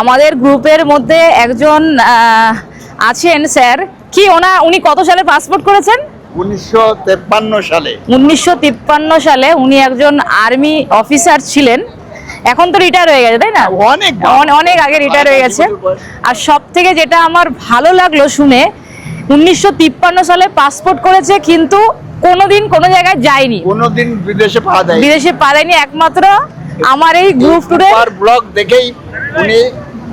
আমাদের গ্রুপের মধ্যে একজন আছেন স্যার, কি উনি কত সালে পাসপোর্ট করেছেন? 1953 সালে। 1953 সালে উনি একজন আর্মি অফিসার ছিলেন। এখন তো রিটায়ার হয়ে গেছে, তাই না? অনেক আগে রিটায়ার হয়ে গেছে। আর সব থেকে যেটা আমার ভালো লাগলো শুনে, 1953 সালে পাসপোর্ট করেছে, কিন্তু কোনোদিন কোনো জায়গায় যায়নি, কোনোদিন বিদেশে পা দেয়নি। একমাত্র আমার এই গ্রুপ ট্যুরে ব্লগ দেখেই উনি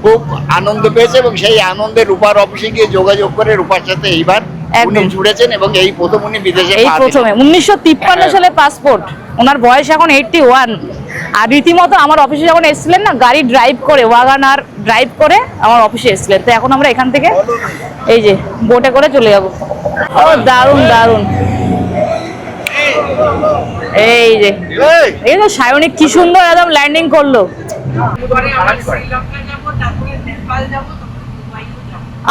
খুব আনন্দ পেয়েছে এবং সেই আনন্দে রূপার অফিসে গিয়ে যোগাযোগ করে রূপার সাথে এইবার উনি জুড়েছেন এবং এই প্রথম উনি বিদেশে এই প্রথমে 1953 সালে পাসপোর্ট। ওনার বয়স এখন 81। আর রীতিমতো আমার অফিসে যখন এসেছিলেন না, গাড়ি ড্রাইভ করে, ওয়াগানার ড্রাইভ করে আমার অফিসে এসেছিলেন। তো এখন আমরা এখান থেকে এই যে বোটে করে চলে যাব। ও দারুণ দারুণ। এই তো সায়নিক কি সুন্দর একদম ল্যান্ডিং করলো।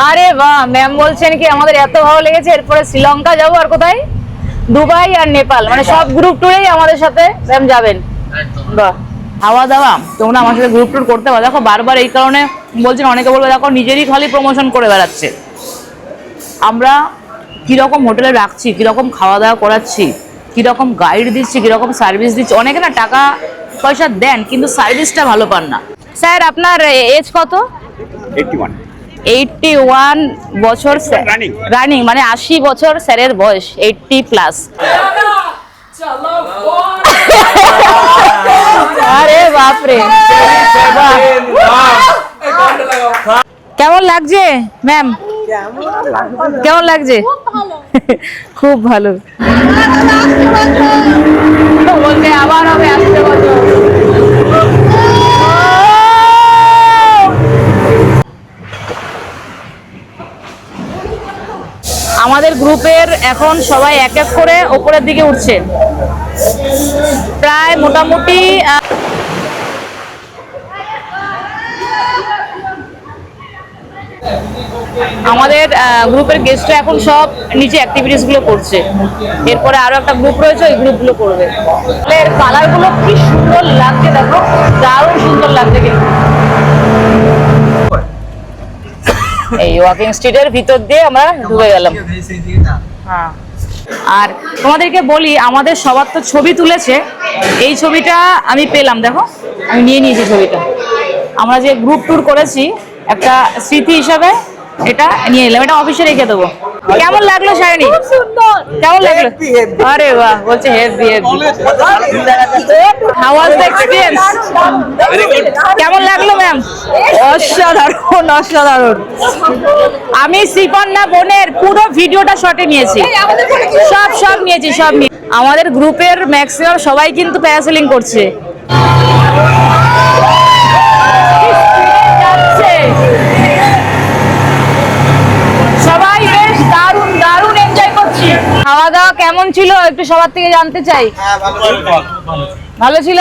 আরে বাহ, ম্যাম বলছেন কি আমাদের এত ভালো লেগেছে, এরপরে শ্রীলঙ্কা যাবো, আর কোথায়? দুবাই আর নেপাল, মানে সব গ্রুপ ট্যুরেই আমাদের সাথে ম্যাম যাবেন। বাহ, খাওয়া দাওয়া তোমরা আমার সাথে গ্রুপ ট্যুর করতে পারো। দেখো বারবার এই কারণে বলছেন, অনেকে বলবে দেখো নিজেরই খালি প্রমোশন করে বেড়াচ্ছে। আমরা কিরকম হোটেলে রাখছি, কিরকম খাওয়া দাওয়া করাচ্ছি, কিরকম গাইড দিচ্ছি, কিরকম সার্ভিস দিচ্ছি। অনেকে না টাকা পয়সা দেন কিন্তু সার্ভিসটা ভালো পান না। স্যার আপনার এজ কত? 81 বছর রানিং, মানে 80 বছর স্যারের বয়স, 80+। আরে বাপরে, কেমন লাগছে ম্যাম? কেমন লাগছে? খুব ভালো। বলতে আবার হবে আসতে বছর। আমাদের গ্রুপের এখন সবাই এক এক করে ওপরের দিকে উঠছে, প্রায় মোটামুটি আমাদের গ্রুপের গেস্টরা এখন সব নিচে অ্যাক্টিভিটিস গুলো করছে। এরপরে আরো একটা গ্রুপ রয়েছে, ওই গ্রুপগুলো করবে। এর কালার গুলো কি সুন্দর লাগছে, দেখো দারুণ সুন্দর লাগছে। কিন্তু এই ওয়াকিং স্ট্রিটের ভিতর দিয়ে আমরা ঢুকে গেলাম। হ্যাঁ, আর তোমাদেরকে বলি, আমাদের সবার তো ছবি তুলেছে। এই ছবিটা আমি পেলাম, দেখো আমি নিয়ে নিয়েছি ছবিটা। আমরা যে গ্রুপ ট্যুর করেছি, একটা স্মৃতি হিসাবে এটা নিয়ে নিলাম। এটা অফিসে রেখে দেবো। কেমন লাগলো সায়নী? কেমন লাগলো? আরে বাহ, বলছে heavy heavy. How was the experience? কেমন লাগলো ম্যাম? অসাধারণ অসাধারণ। আমি শ্রীকন্যা বোনের পুরো ভিডিওটা শটে নিয়েছি, সব নিয়েছি, সব নিয়ে। আমাদের গ্রুপের ম্যাক্সিমাম সবাই কিন্তু প্যারাসেলিং করছে। সবাই বেশ দারুণ দারুণ এনজয় করছি। খাওয়া দাওয়া কেমন ছিল একটু সবার থেকে জানতে চাই। ভালো ছিল।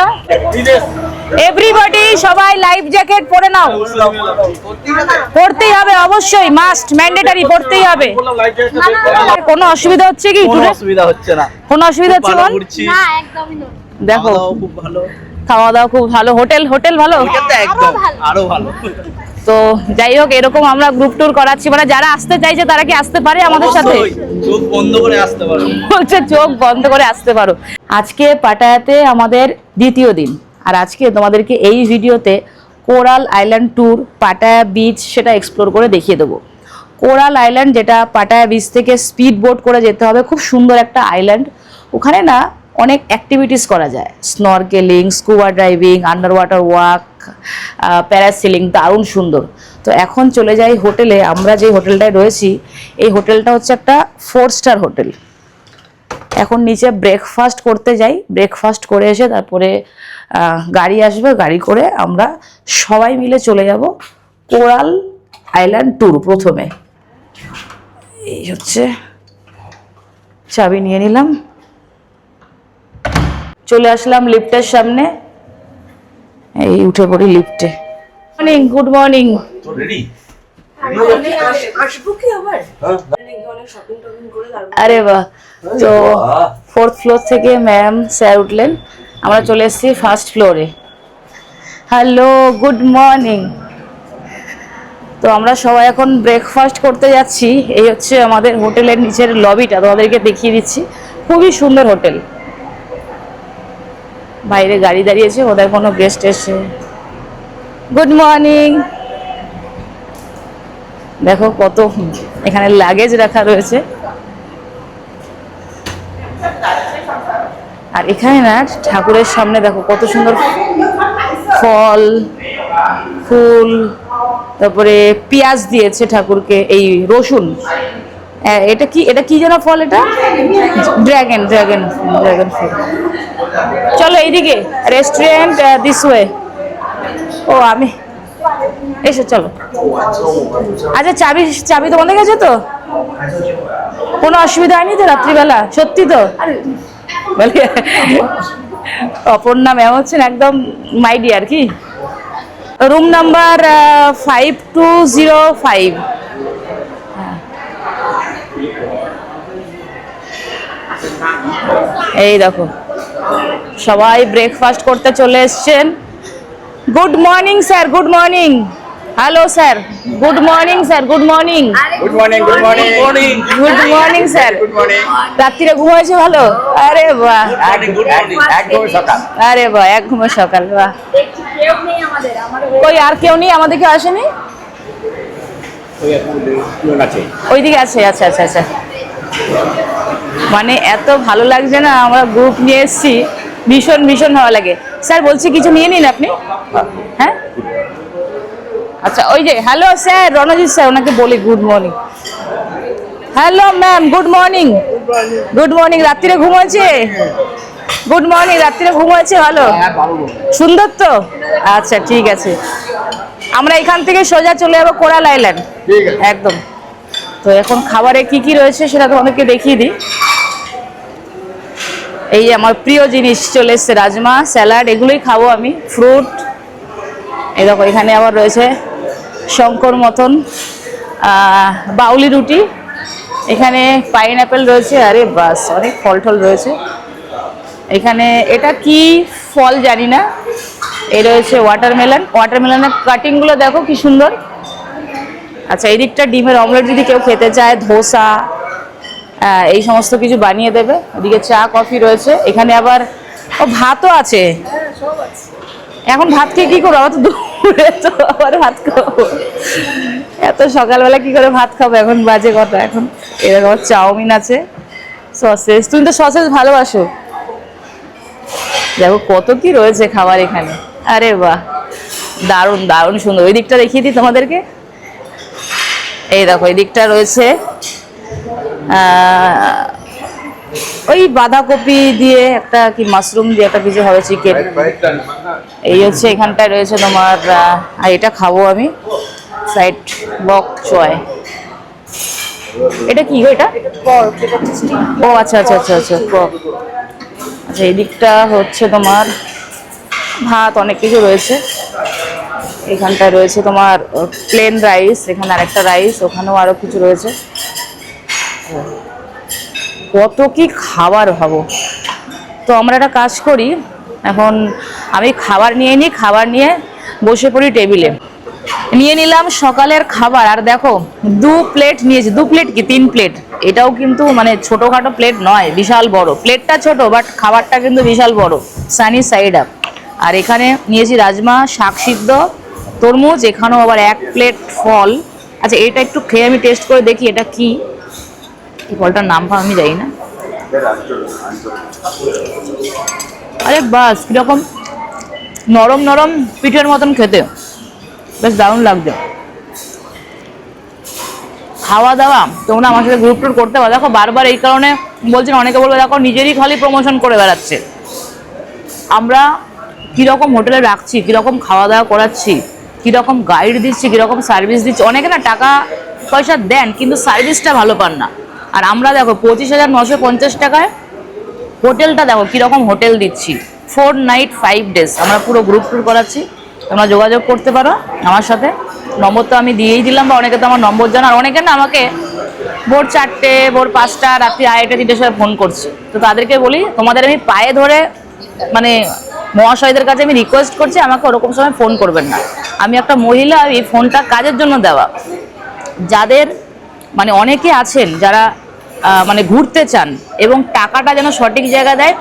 এভরিবডি সবাই লাইফ জ্যাকেট পরে নাও, পড়তেই হবে অবশ্যই, মাস্ট ম্যান্ডেটরি, পড়তেই হবে। কোনো অসুবিধা হচ্ছে কি? কোনো অসুবিধা হচ্ছে না। কোনো অসুবিধা হচ্ছে না? একদমই না। দেখো খুব ভালো, খাওয়া দাওয়া খুব ভালো, হোটেল ভালো, একদম আরো ভালো। তো যাই হোক, এরকম আমরা গ্রুপ ট্যুর করাচ্ছি, মানে যারা আসতে চাইছে তারা কি আসতে পারে আমাদের সাথে? চোখ বন্ধ করে আসতে পারো, বলছে চোখ বন্ধ করে আসতে পারো। আজকে পাটায়াতে আমাদের দ্বিতীয় দিন, আর আজকে তোমাদেরকে এই ভিডিওতে coral island tour, Pattaya beach, সেটা এক্সপ্লোর করে দেখিয়ে দেবো। কোরাল আইল্যান্ড, যেটা পাটায়া বিচ থেকে স্পিড বোট করে যেতে হবে, খুব সুন্দর একটা আইল্যান্ড। ওখানে না অনেক অ্যাক্টিভিটিস করা যায়, snorkelling, scuba driving, under water walk, parasailing, দারুণ সুন্দর। তো এখন চলে যাই হোটেলে। আমরা যে হোটেলটায় রয়েছি, এই হোটেলটা হচ্ছে একটা 4 স্টার হোটেল। এখন নিচে ব্রেকফাস্ট করতে যাই, ব্রেকফাস্ট করে এসে তারপরে গাড়ি আসবে, গাড়ি করে আমরা সবাই মিলে চলে যাব কোরাল আইল্যান্ড ট্যুর। প্রথমে এই হচ্ছে চাবি নিয়ে নিলাম, চলে আসলাম লিফটের সামনে। এই উঠে পড়ি লিফটে। Morning, good morning. আরে বাহ। তো 4th ফ্লোর থেকে ম্যাম স্যার উঠলেন, আমরা চলে এসেছি 1st ফ্লোরে। Hello, good morning. তো আমরা সবাই এখন ব্রেকফাস্ট করতে যাচ্ছি। এই হচ্ছে আমাদের হোটেলের নিচের লবিটা, তোমাদেরকে দেখিয়ে দিচ্ছি। খুবই সুন্দর হোটেল। বাইরে গাড়ি দাঁড়িয়েছে, ওদের কোনো গেস্ট এসে। Good morning. দেখো কত এখানে লাগেজ রাখা রয়েছে। আর এখানে না ঠাকুরের সামনে দেখো কত সুন্দর ফল ফুল, তারপরে পেঁয়াজ দিয়েছে ঠাকুরকে, এই রসুন। এটা কি যেন ফল, এটা ড্রাগন ড্রাগন ড্রাগন ফল। চলো এইদিকে রেস্টুরেন্ট দিস ওয়ে। ও আমি এসো চলো। আচ্ছা চাবি তোমাদের কাছে তো? কোনো অসুবিধা হয়নি তো রাত্রিবেলা? সত্যি তো? অপর্ণা ম্যাম হচ্ছেন একদম মাই ডিয়ার। কি রুম নাম্বার 5205। এই দেখো সবাই ব্রেকফাস্ট করতে চলে এসছেন। Good morning sir, good morning. Hello sir, good morning sir, good morning. Good morning, good morning, good morning sir. Good morning. রাত্রিরে ঘুম হয়েছে ভালো? আরে বাহ, একদম সকাল। আরে বাহ, এক ঘুমে সকাল। বাহ, কই আর কেউ নেই? আমাদেরকে আসেনি? ওইদিকে আছে। আচ্ছা আচ্ছা আচ্ছা। মানে এত ভালো লাগছে না, আমরা গ্রুপ নিয়ে এসেছি, ভীষণ ভীষণ ভালো লাগে। স্যার বলছি কিছু নিয়ে নিন আপনি। হ্যাঁ আচ্ছা, ওই যে হ্যালো স্যার, রণজিৎ স্যার, ওনাকে বলি good morning. Hello ma'am, good morning. Good morning. রাত্রিরে ঘুম হয়েছে? Good morning. রাত্রিরে ঘুম হয়েছে ভালো? সুন্দর তো? আচ্ছা ঠিক আছে, আমরা এখান থেকে সোজা চলে যাবো কোরাল আইল্যান্ড। একদম। তো এখন খাবারে কি কি রয়েছে সেটা তোমাদেরকে দেখিয়ে দিই। এই আমার প্রিয় জিনিস চলে এসছে, রাজমা, স্যালাড, এগুলোই খাবো আমি। ফ্রুট, এই দেখো এখানে আবার রয়েছে শঙ্কর মতন বাউলি রুটি, এখানে পাইনঅ্যাপেল রয়েছে। আরে বাস, অনেক ফল টল রয়েছে এখানে। এটা কি ফল জানি না। এই রয়েছে ওয়াটারমেলন। ওয়াটারমেলনের কাটিংগুলো দেখো কি সুন্দর। আচ্ছা, এই দিকটা ডিমের অমলেট যদি কেউ খেতে চায়, ধোসা, এই সমস্ত কিছু বানিয়ে দেবে। ওদিকে চা কফি রয়েছে। এখানে আবার ভাতও আছে। এখন ভাত খেয়ে কি করবো? আবার তো দুপুরে তো আবার ভাত খাবো, এত সকালবেলা কি করে ভাত খাবো? এখন বাজে কটা? এখন এরকম চাউমিন আছে, সসেস। তুমি তো সসেস ভালোবাসো। দেখো কত কি রয়েছে খাবার এখানে। আরে বাহ, দারুণ দারুণ সুন্দর। ওই দিকটা দেখিয়ে দিই তোমাদেরকে। এই দেখো এই দিকটা রয়েছে ওই বাঁধাকপি দিয়ে একটা কি মাশরুম দিয়ে একটা কিছু হবে, চিকেন। এই হচ্ছে এখানটায় রয়েছে তোমার, আর এটা খাবো আমি, ফ্রাইড বক চয়। এটা কি গো? এটা ও আচ্ছা আচ্ছা আচ্ছা আচ্ছা, আচ্ছা। এই দিকটা হচ্ছে তোমার ভাত, অনেক কিছু রয়েছে। এখানটায় রয়েছে তোমার প্লেন রাইস, এখানে আরেকটা রাইস, ওখানেও আরো কিছু রয়েছে। কত কি খাবার ভাবো। তো আমরা একটা কাজ করি, এখন আমি খাবার নিয়ে নিই, খাবার নিয়ে বসে পড়ি টেবিলে। নিয়ে নিলাম সকালের খাবার। আর দেখো 2 প্লেট নিয়েছি। 2 প্লেট কি 3 প্লেট। এটাও কিন্তু মানে ছোটোখাটো প্লেট নয়, বিশাল বড়। প্লেটটা ছোট বাট খাবারটা কিন্তু বিশাল বড়, সানি সাইড আপ। আর এখানে নিয়েছি রাজমা, শাক সিদ্ধ, তরমুজ, এখানেও আবার 1 প্লেট ফল। আচ্ছা, এটা একটু খেয়ে আমি টেস্ট করে দেখি এটা কি। এই ফলটার নাম আমি জানি না। আরে বাস, কিরকম নরম নরম পিঠের মতন খেতে, বেশ দারুণ লাগছে। খাওয়া দাওয়া তোমরা আমার সাথে গ্রুপ টুর করতে পারো। দেখো বারবার এই কারণে বলছেন, অনেকে বলবে দেখো নিজেরই খালি প্রমোশন করে বেড়াচ্ছে। আমরা কীরকম হোটেলে রাখছি, কীরকম খাওয়া দাওয়া করাচ্ছি, কীরকম গাইড দিচ্ছি, কীরকম সার্ভিস দিচ্ছি। অনেকে না টাকা পয়সা দেন কিন্তু সার্ভিসটা ভালো পান না। আর আমরা দেখো 25,950 টাকায় হোটেলটা দেখো কীরকম হোটেল দিচ্ছি। 4 নাইট 5 ডেজ আমরা পুরো গ্রুপ ট্যুর করাচ্ছি। তোমরা যোগাযোগ করতে পারো আমার সাথে। নম্বর তো আমি দিয়েই দিলাম, বা অনেকে তো আমার নম্বর জানো। আর অনেকে না আমাকে ভোর 4টে, ভোর 5টা, রাত্রি 2:30, 3টের সময় ফোন করছে। তো তাদেরকে বলি, তোমাদের আমি পায়ে ধরে মানে মহাশয়দের কাছে আমি রিকোয়েস্ট করছি আমাকে ওরকম সময় ফোন করবেন না। আমি একটা মহিলা, এই ফোনটা কাজের জন্য দেওয়া। যাদের মানে অনেকে আছেন যারা মানে ঘুরতে চান এবং টাকাটা যেন সঠিক জায়গা দেয়,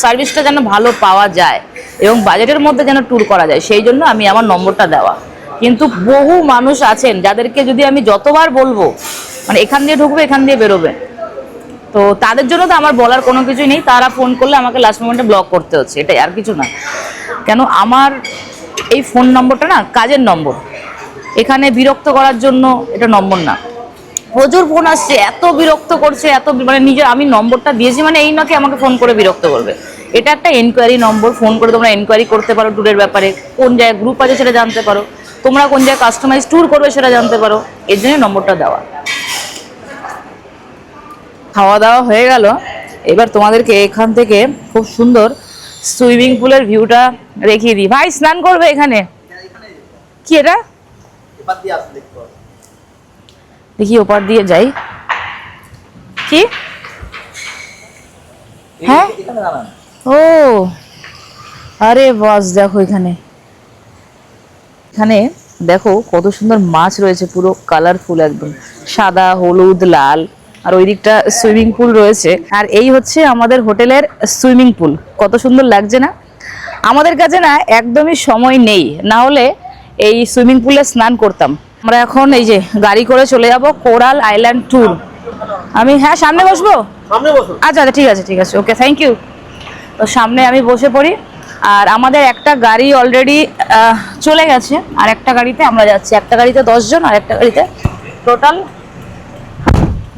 সার্ভিসটা যেন ভালো পাওয়া যায় এবং বাজেটের মধ্যে যেন ট্যুর করা যায়, সেই জন্য আমি আমার নম্বরটা দেওয়া। কিন্তু বহু মানুষ আছেন যাদেরকে যদি আমি যতবার বলবো মানে এখান দিয়ে ঢুকবে এখান দিয়ে বেরোবে, তো তাদের জন্য তো আমার বলার কোনো কিছুই নেই। তারা ফোন করলে আমাকে লাস্ট মোমেন্টে ব্লক করতে হচ্ছে, এটাই, আর কিছু না। কেন আমার এই ফোন নম্বরটা না কাজের নম্বর, এখানে বিরক্ত করার জন্য এটা নম্বর না। প্রচুর ফোন আসছে, এত বিরক্ত করছে, এত মানে নিজের আমি নম্বরটা দিয়েছি মানে এই নাকি আমাকে ফোন করে বিরক্ত করবে। এটা একটা এনকোয়ারি নম্বর, ফোন করে তোমরা এনকোয়ারি করতে পারো ট্যুরের ব্যাপারে, কোন জায়গায় গ্রুপ আছে সেটা জানতে পারো, তোমরা কোন জায়গায় কাস্টমাইজ ট্যুর করবে সেটা জানতে পারো, এর জন্য নম্বরটা দেওয়া। খাওয়া দাওয়া হয়ে গেল, এবার তোমাদেরকে এখান থেকে খুব সুন্দর সুইমিং পুলের ভিউটা দেখিয়ে দিই। ভাই স্নান করবে এখানে? কি এটা? দেখি ওপার দিয়ে যাই। কি? হ্যাঁ, ও আরে বাস, দেখো এখানে এখানে দেখো কত সুন্দর মাছ রয়েছে, পুরো কালারফুল, একদম সাদা, হলুদ, লাল। আর ওই দিকটা সুইমিং পুল রয়েছে। আর এই হচ্ছে আমাদের হোটেলের সুইমিং পুল। কত সুন্দর লাগছে না? আমাদের কাছে না একদমই সময় নেই, না হলে এই সুইমিং পুলে স্নান করতাম। আমরা এখন এই যে গাড়ি করে চলে যাব কোরাল আইল্যান্ড ট্যুর। আমি হ্যাঁ সামনে বসবো? আচ্ছা আচ্ছা, ঠিক আছে ঠিক আছে, ওকে, থ্যাংক ইউ। তো সামনে আমি বসে পড়ি। আর আমাদের একটা গাড়ি অলরেডি চলে গেছে, আর একটা গাড়িতে আমরা যাচ্ছি। একটা গাড়িতে 10 জন, আর একটা গাড়িতে টোটাল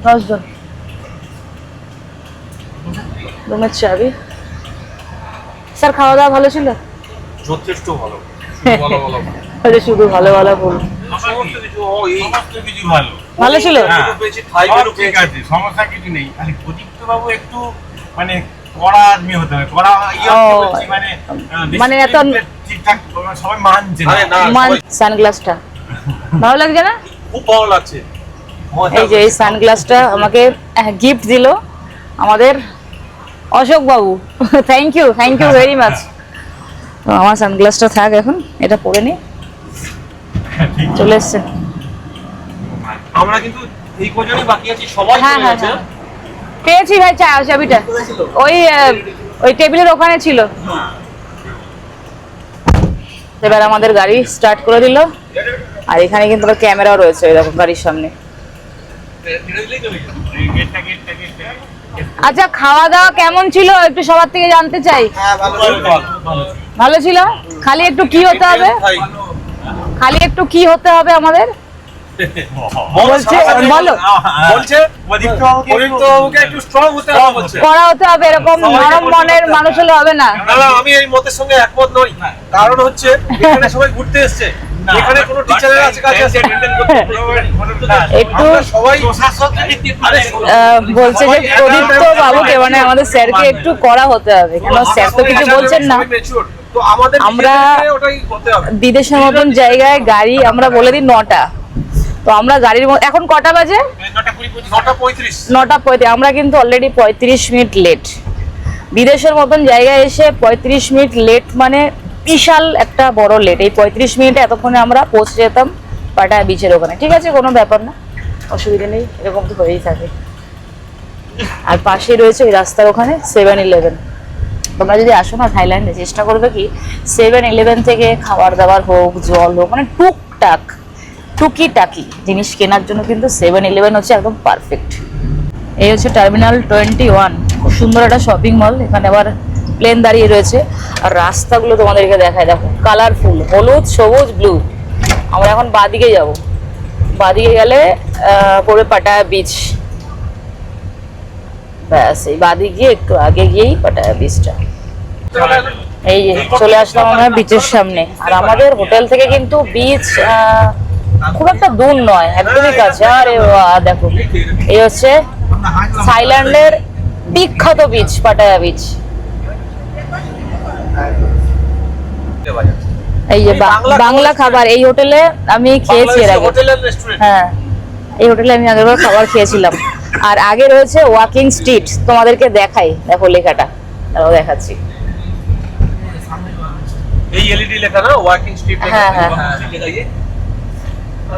10 জন। রুমের চাবি। স্যার খাওয়া দাওয়া ভালো ছিল? যথেষ্ট ভালো। শুধু ভালো ভালো বলুন। সমস্ত কিছু ভালো। ভালো ছিল? সব ঠিক আছে, সমস্যা কিছু নেই। আর প্রদীপ্ত বাবু একটু মানে কড়া আদমি হতে হবে, কড়া বলছি মানে মানে এত ঠিকঠাক সবাই মানছে না। সানগ্লাসটা ভালো লাগছে না? খুব ভালো লাগছে। এই যে এই সানগ্লাসটা আমাকে গিফট দিল আমাদের অশোক বাবু। Thank you very much. তো আমার সানগ্লাসটা থাক, এখন এটা পরে নি। চলে এসছে। আমরা কিন্তু এই কজনই বাকি আছি, সবাই হ্যাঁ চলে হ্যাঁ গেছে। পেয়েছি ভাই, চাবিটা ওই টেবিলের ওখানে ছিল। এবার আমাদের গাড়ি স্টার্ট করে দিল। আর এখানে কিন্তু ক্যামেরাও রয়েছে, ওই দেখো গাড়ির সামনে। আচ্ছা, খাওয়া দাওয়া কেমন ছিল একটু সবার থেকে জানতে চাই। ভালো ছিল? খালি একটু কি হতে হবে, আমাদের বলো। করা হতে হবে, এরকম নরম মনের মানুষ হলে হবে না। আমি এই মতের সঙ্গে একমত নই। কারণ হচ্ছে এখানে সবাই ঘুরতে এসেছে, এখানে কোনো টিচারের আছে কাছে আছে একটু বলছে যে প্রদীপ্ত বাবুকে মানে আমাদের স্যারকে একটু করা হতে হবে, কেন স্যার তো কিছু বলছেন না। আমরা বিদেশের মতন জায়গায় গাড়ি আমরা বলে দিই 9টা, তো আমরা গাড়ির এখন কটা বাজে? 9:35। আমরা কিন্তু অলরেডি 35 মিনিট লেট। বিদেশের মতন জায়গায় এসে 35 মিনিট লেট মানে বিশাল একটা বড় লেট। এই 35 মিনিটে এতক্ষণে আমরা পৌঁছে যেতাম পাটায়া বিচের ওখানে। ঠিক আছে, কোনো ব্যাপার না, অসুবিধা নেই, এরকম তো হয়েই থাকে। আর পাশেই রয়েছে ওই রাস্তার ওখানে 7-Eleven। তোমরা যদি আসো না থাইল্যান্ডে, চেষ্টা করবে কি 7-Eleven থেকে খাবার দাবার হোক, জল হোক, মানে টুকিটাকি জিনিস কেনার জন্য কিন্তু 7-Eleven হচ্ছে একদম পারফেক্ট। এই হচ্ছে টার্মিনাল 21, খুব সুন্দর একটা শপিং মল। এখানে আবার প্লেন দাঁড়িয়ে রয়েছে। আর রাস্তাগুলো তোমাদেরকে দেখায়, দেখো কালারফুল, হলুদ, সবুজ, ব্লু। আমরা এখন বাঁদিকে যাব, বাঁদিকে গেলে পড়বে পাটায়া বিচ। ব্যাস, এই বাঁদিকে একটু আগে গিয়েই পাটায়া বিচটা। এই যে চলে আসলাম আমরা বিচের সামনে। আর আমাদের হোটেল থেকে কিন্তু বিচ খুব একটা দূর নয়, একদমই কাছে। আরে বাহ, দেখো এই হচ্ছে থাইল্যান্ডের বিখ্যাত বিচ, পাটায়া বিচ। এই যে বাংলা খাবার, এই হোটেলে আমি খেয়েছি এর আগে। হ্যাঁ, এই হোটেলে আমি আগেরবার খাবার খেয়েছিলাম। আর আগে রয়েছে ওয়াকিং স্ট্রিট, তোমাদেরকে দেখাই, দেখো লেখাটা, দেখাচ্ছি। এই এলইডি লেখা না ওয়াকিং স্ট্রিট লেখা হ্যাঁ, হ্যাঁ, walking street লেখা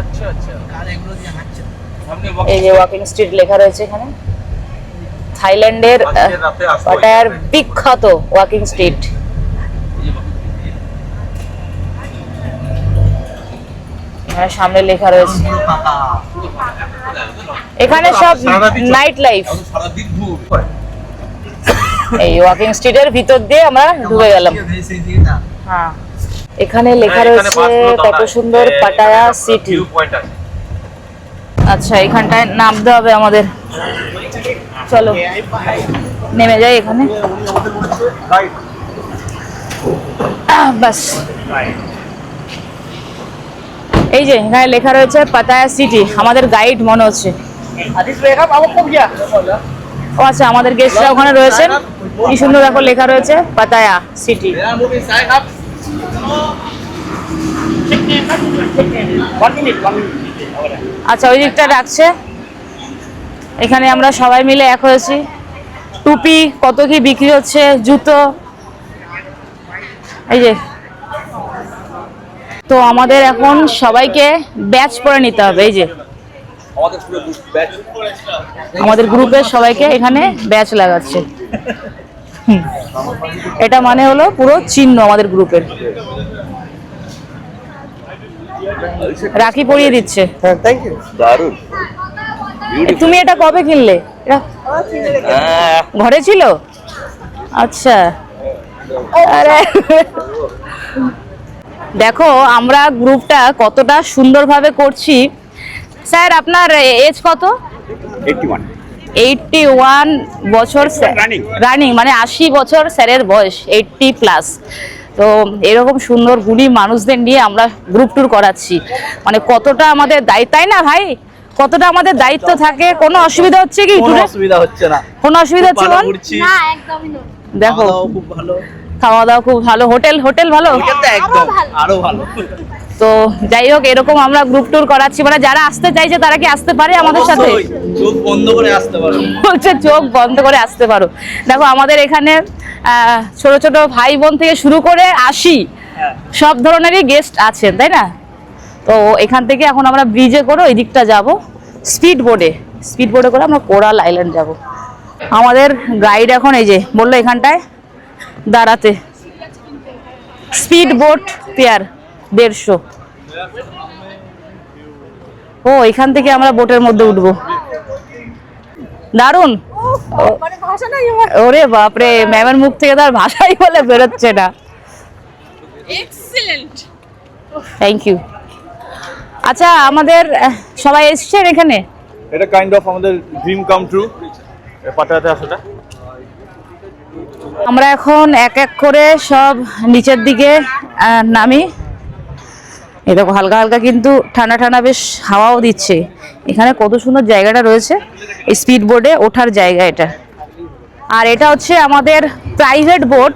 আচ্ছা আচ্ছা আর এগুলো দিয়ে হাঁটছে সামনে এই যে ওয়াকিং স্ট্রিট লেখা রয়েছে এখানে, থাইল্যান্ডের পাটায়ার বিখ্যাত ওয়াকিং স্ট্রিট। এখানে সামনে লেখা রয়েছে, এখানে সব নাইট লাইফ। সারা দিন ঘুরবে এই ওয়াকিং স্ট্রিটের ভিতর দিয়ে আমরা ঢুকে গেলাম। সেই দিকটা হ্যাঁ, এখানে লেখা রয়েছে কত সুন্দর পাটায়া সিটি। ভিউ পয়েন্ট আছে। আচ্ছা, এখানটায় নামতে হবে আমাদের, চলো নেমে যাই এখানে। বাস, এই যে এখানে লেখা রয়েছে পাটায়া সিটি, আমাদের গাইড মনে হচ্ছে। ও আচ্ছা, আমাদের গেস্টরা ওখানে রয়েছেন, কি সুন্দর দেখো লেখা রয়েছে পাটায়া সিটি। আচ্ছা, ওই দিকটা রাখছে, এখানে আমরা সবাই মিলে এক হয়েছি। টুপি কত কি বিক্রি হচ্ছে, জুতো, এই যে। তো আমাদের এখন সবাইকে ব্যাচ পরে নিতে হবে, এই যে আমাদের পুরো ব্যাচ আমাদের গ্রুপের সবাইকে এখানে ব্যাচ লাগাচ্ছে। এটা মানে হলো পুরো চিহ্ন আমাদের গ্রুপের। রাখি পরিয়ে দিচ্ছে। দারুণ। তুমি এটা কবে কিনলে? এটা ঘরে ছিল? আচ্ছা, আরে দেখো আমরা গ্রুপটা কতটা সুন্দরভাবে করছি। স্যার আপনার এজ কত? 81 81 বছর রানিং, মানে 80 বছর স্যারের বয়স, 80+। তো এরকম সুন্দর গুণী মানুষদের নিয়ে আমরা গ্রুপ ট্যুর করাচ্ছি, মানে কতটা আমাদের দায়িত্ব, তাই না ভাই? কতটা আমাদের দায়িত্ব থাকে। কোনো অসুবিধা হচ্ছে কি? কোনো অসুবিধা হচ্ছে না, কোনো অসুবিধা হচ্ছে বল? না একদমই না। দেখো খুব ভালো, খাওয়া দাওয়া খুব ভালো, হোটেল ভালো। একদম আরো ভালো। তো যাই হোক, এরকম আমরা গ্রুপ ট্যুর করাচ্ছি, মানে যারা আসতে চাইছে তারা কি আসতে পারে আমাদের সাথে? চোখ বন্ধ করে আসতে পারো, বলছে চোখ বন্ধ করে আসতে পারো। দেখো আমাদের এখানে ছোট ছোট ভাই বোন থেকে শুরু করে 80 সব ধরনেরই গেস্ট আছেন, তাই না? তো এখান থেকে এখন আমরা ব্রিজে করে ওই দিকটা যাবো, স্পিড বোটে করে আমরা কোরাল আইল্যান্ড যাব। আমাদের গাইড এখন এই যে বললো এখানটায় দাঁড়াতে, স্পিড বোট পেয়ার 150। ও, এখান থেকে আমরা বোটের মধ্যে উঠবো, দারুন। ওরে বাপরে, ম্যামের মুখ থেকে তার ভাষাই বলে বেরোচ্ছে না। Excellent, thank you. আচ্ছা, আমাদের সবাই এসছেন এখানে? এটা কাইন্ড অফ আমাদের ড্রিম কাম ট্রু পাটায়াতে আসাটা। আমরা এখন এক এক করে সব নিচের দিকে নামি। এই দেখো হালকা হালকা কিন্তু ঠান্ডা ঠান্ডা বেশ হাওয়াও দিচ্ছে। এখানে কত সুন্দর জায়গাটা রয়েছে, এই স্পিড বোটে ওঠার জায়গা এটা। আর এটা হচ্ছে আমাদের প্রাইভেট বোট।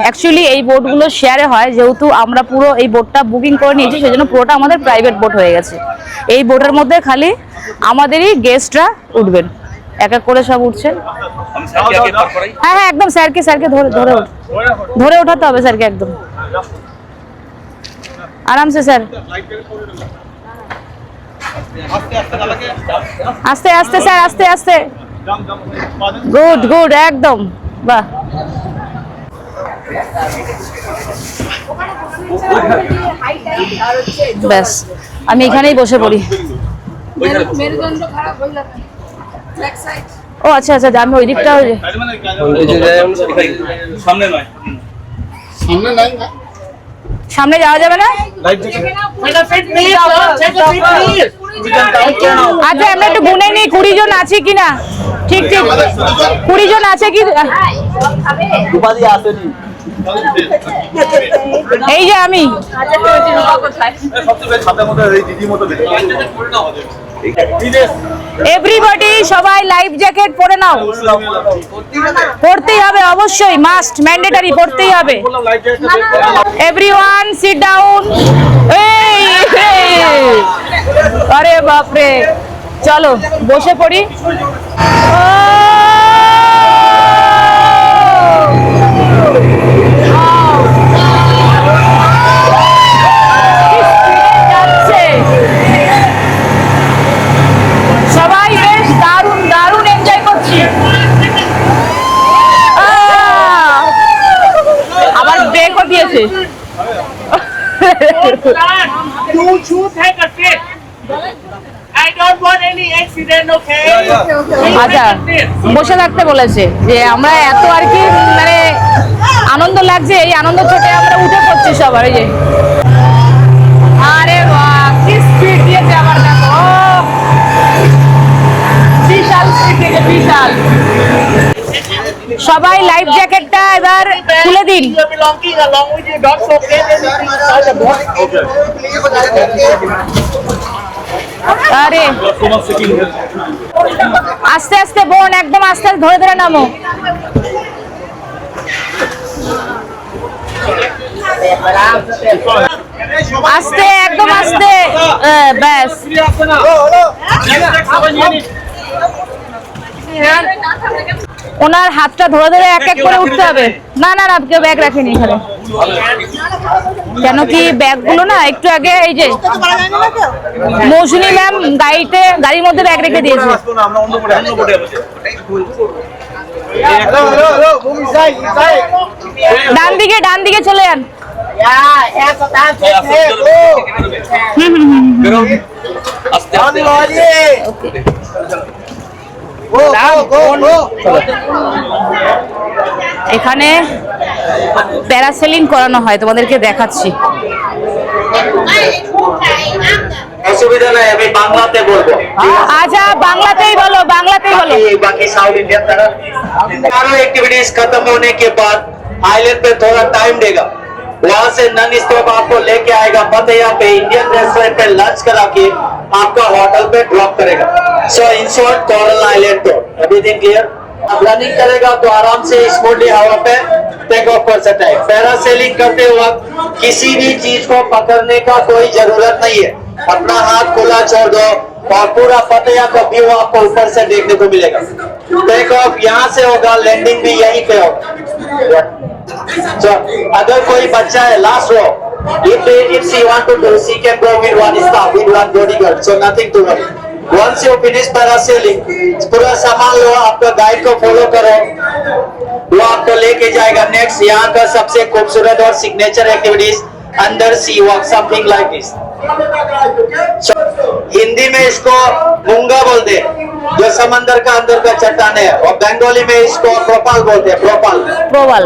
অ্যাকচুয়ালি এই বোটগুলো শেয়ারে হয়, যেহেতু আমরা পুরো এই বোটটা বুকিং করে নিয়েছি সেজন্য পুরোটা আমাদের প্রাইভেট বোট হয়ে গেছে। এই বোটের মধ্যে খালি আমাদেরই গেস্টরা উঠবেন, এক এক করে সব উঠছেন। হ্যাঁ হ্যাঁ, একদম স্যারকে ধরে ওঠাতে হবে স্যারকে, একদম আরামসে স্যার, আস্তে আস্তে স্যার, আস্তে আস্তে। গুড, একদম বাহ। ব্যাস, আমি এখানেই বসে পড়ি। মেরুদণ্ড খারাপ হয়ে যাবে। Back side. ও আচ্ছা আচ্ছা, আমি ওই দিকটা সামনে নয়, সামনে যাওয়া যাবে না। আচ্ছা, আমরা একটু গুনে নিই 20 জন আছে কিনা। ঠিক 20 জন আছে কি? উপাধি আসেনি। এই যে আমি, এভরিবডি সবাই লাইফ জ্যাকেট পরে নাও, পড়তেই হবে অবশ্যই, মাস্ট ম্যান্ডেটরি, পড়তেই হবে। Everyone sit down. আরে বাপরে, চলো বসে পড়ি। আচ্ছা, বসে থাকতে বলেছে যে আমরা এত আর কি মানে আনন্দ লাগছে, এই আনন্দ চোটে আমরা উঠে পড়ছি সবার। এই যে আরে বাহ, কি স্পিড দিয়েছে আমার, দেখো বিশাল স্পিড দিয়েছে, বিশাল। সবাই লাইফ জ্যাকেটটা এবার খুলে দিন। আরে আস্তে আস্তে বোন, একদম আস্তে আস্তে ধরে ধরে নামো। আস্তে, একদম আস্তে, ব্যাস। ওনার হাতটা ধরে ধরে এক এক করে উঠতে হবে। না না না, কেউ ব্যাগ রাখেনি এখানে, কেন কি ব্যাগগুলো না একটু আগে এই যে মৌসুমী ম্যাম গাড়ির মধ্যে ব্যাগ রেখে দিয়েছে। ডান দিকে চলে যান। এখানে প্যারাসেলিং করানো হয়, তোমাদেরকে দেখাচ্ছি। অসুবিধা নাই, আমি বাংলাতে বলবো। আচ্ছা, বাংলাতেই বলো, বাংলাতেই বলো। बाकी साउथ इंडियन तरफ चारों एक्टिविटीज खत्म होने के बाद आइलैंड पे थोड़ा टाइम देगा, वहाँ से नन स्टॉप आपको लेके आएगा पतैया पे, इंडियन रेस्टोरेंट पे लंच करा के आपका होटल पे ड्रॉप करेगा। So in short coral island tour, everything clear. अब रनिंग करेगा तो आराम से स्मूथली हवा पे टेक ऑफ कर सकता है। पैरासेलिंग करते वक्त किसी भी चीज को पकड़ने का कोई जरूरत नहीं है, अपना हाथ खुला छोड़ दो और पूरा पतैया का व्यू आपको ऊपर से देखने को मिलेगा। टेक ऑफ यहाँ से होगा, लैंडिंग भी यहीं पे होगा। So, अगर कोई बच्चा है last row, if she want to do, she can go with one staff, with one bodyguard, so nothing to worry. Once you finish parasailing, पूरा सामान लो, आपका गाइड को फॉलो करो, वो आपको लेके जाएगा नेक्स्ट यहाँ का सबसे खूबसूरत और signature activities under sea walk, something like this. Hindi में इसको मूंगा बोलते हैं, जो समंदर का अंदर का चट्टान है, और बंगाली में इसको प्रोपाल बोलते हैं, प्रोपाल। প্রবাল।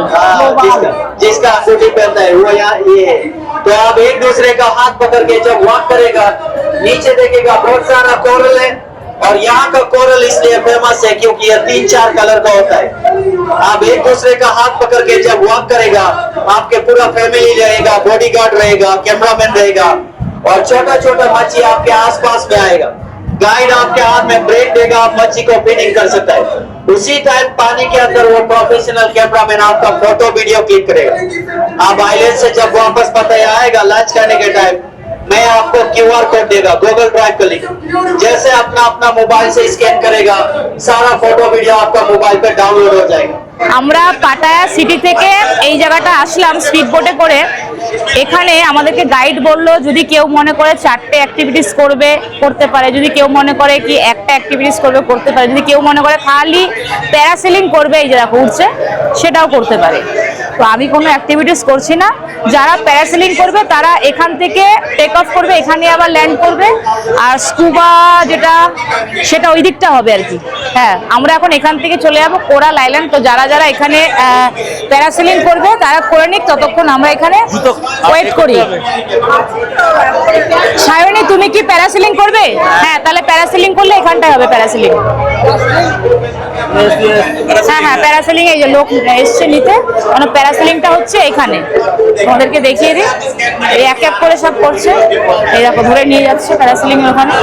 जिसका अंगूठी पहनता है वो यहाँ ये है। तो आप एक दूसरे का हाथ पकड़ के जब वॉक करेगा, नीचे देखेगा बहुत सारा कोरल है, और यहाँ का कोरल इसलिए फेमस है क्योंकि ये 3-4 कलर का होता है। आप एक दूसरे का हाथ पकड़ के जब वॉक करेगा, आपके पूरा फैमिली रहेगा, बॉडीगार्ड रहेगा, कैमरामैन रहेगा, और छोटा छोटा मच्छी आपके आसपास में आएगा। गाइड आपके हाथ में ब्रेक देगा, आप मच्छी को फीडिंग कर सकता है। उसी टाइम पानी के अंदर वो प्रोफेशनल कैमरामैन आपका फोटो वीडियो क्लिक करेगा। आप आइलैंड से जब वापस पतैया आएगा लंच करने के टाइम, मैं आपको QR कोड देगा, गूगल ड्राइव का लिंक, जैसे अपना मोबाइल से स्कैन करेगा, सारा फोटो वीडियो आपका मोबाइल पे डाउनलोड हो जाएगा। আমরা পাটায়া সিটি থেকে এই জায়গাটা আসলাম স্পিড বোটে করে। এখানে আমাদেরকে গাইড বললো যদি কেউ মনে করে 4টে অ্যাক্টিভিটিস করতে পারে, যদি কেউ মনে করে কি একটা অ্যাক্টিভিটিস করতে পারে, যদি কেউ মনে করে খালি প্যারাসেলিং করবে, এই যে দেখো উঠছে, সেটাও করতে পারে। তো আমি কোনো অ্যাক্টিভিটিস করছি না, যারা প্যারাসেলিং করবে তারা এখান থেকে টেক অফ করবে, এখানে আবার ল্যান্ড করবে, আর স্কুবা যেটা সেটা ওই দিকটা হবে আর কি। হ্যাঁ, আমরা এখন এখান থেকে চলে যাবো কোরাল আইল্যান্ড। তো যারা যারা এখানে প্যারাসেলিং করবে তারা করে নিক, ততক্ষণ আমরা এখানে ওয়েট করি। সায়নী, তুমি কি প্যারাসেলিং করবে? হ্যাঁ, তাহলে প্যারাসেলিং করলে এখানটায় হবে প্যারাসেলিং। হ্যাঁ হ্যাঁ, প্যারাসেলিং এই যে লোক এসছে নিতে, মানে প্যারাসেলিংটা হচ্ছে এখানে। তোমাদেরকে দেখিয়ে দিই, এই এক এক করে সব করছে, এই দেখো ধরে নিয়ে যাচ্ছে প্যারাসেলিং ওখানে,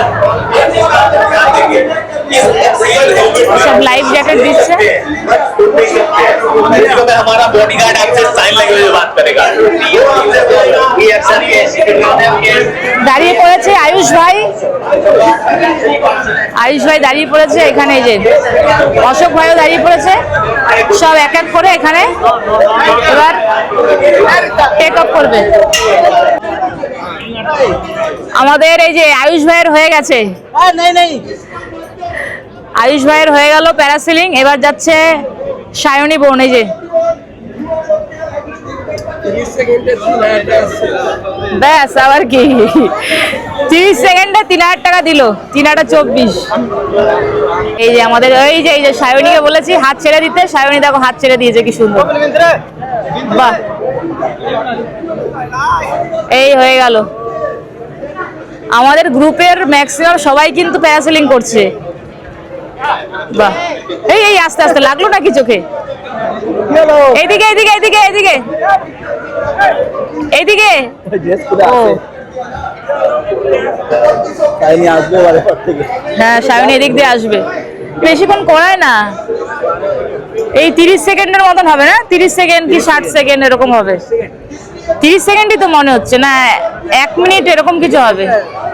সব লাইফ জ্যাকেট দিচ্ছে। हमारा बॉडीगार्ड आपसे साइन लैंग्वेज में बात करेगा। দাঁড়িয়ে পড়েছে আয়ুষ ভাই, আয়ুষ ভাই দাঁড়িয়ে পড়েছে এখানে, এই যে অশোক ভাইও দাঁড়িয়ে পড়েছে, সব এক এক করে এখানে এবার টেক অফ করবে। আমাদের এই যে আয়ুষ ভাইয়ের হয়ে গেছে, আয়ুষ ভাইয়ের হয়ে গেল প্যারাসেলিং। এবার যাচ্ছে সায়নী বোন, এই যে ব্যাস, আবার কি 30 সেকেন্ডে 3000 টাকা দিল, 3024। এই যে আমাদের এই যে সায়নীকে বলেছি হাত ছেড়ে দিতে, সায়নী দেখো হাত ছেড়ে দিয়েছে, কি সুন্দর, বাহ। এই হয়ে গেল, আমাদের গ্রুপের ম্যাক্সিমাম সবাই কিন্তু প্যারাসেলিং করছে, বাহ। এই আস্তে আস্তে লাগলো নাকি চোখে? এইদিকে এইদিকে এইদিকে এইদিকে এইদিকে। ও হ্যাঁ, সায়নী এদিক দিয়ে আসবে, বেশিক্ষণ করায় না, এই 30 সেকেন্ডের মতন হবে না, 30 সেকেন্ড কি 60 সেকেন্ড এরকম হবে, 30 সেকেন্ডই তো মনে হচ্ছে না, 1 মিনিট এরকম কিছু হবে,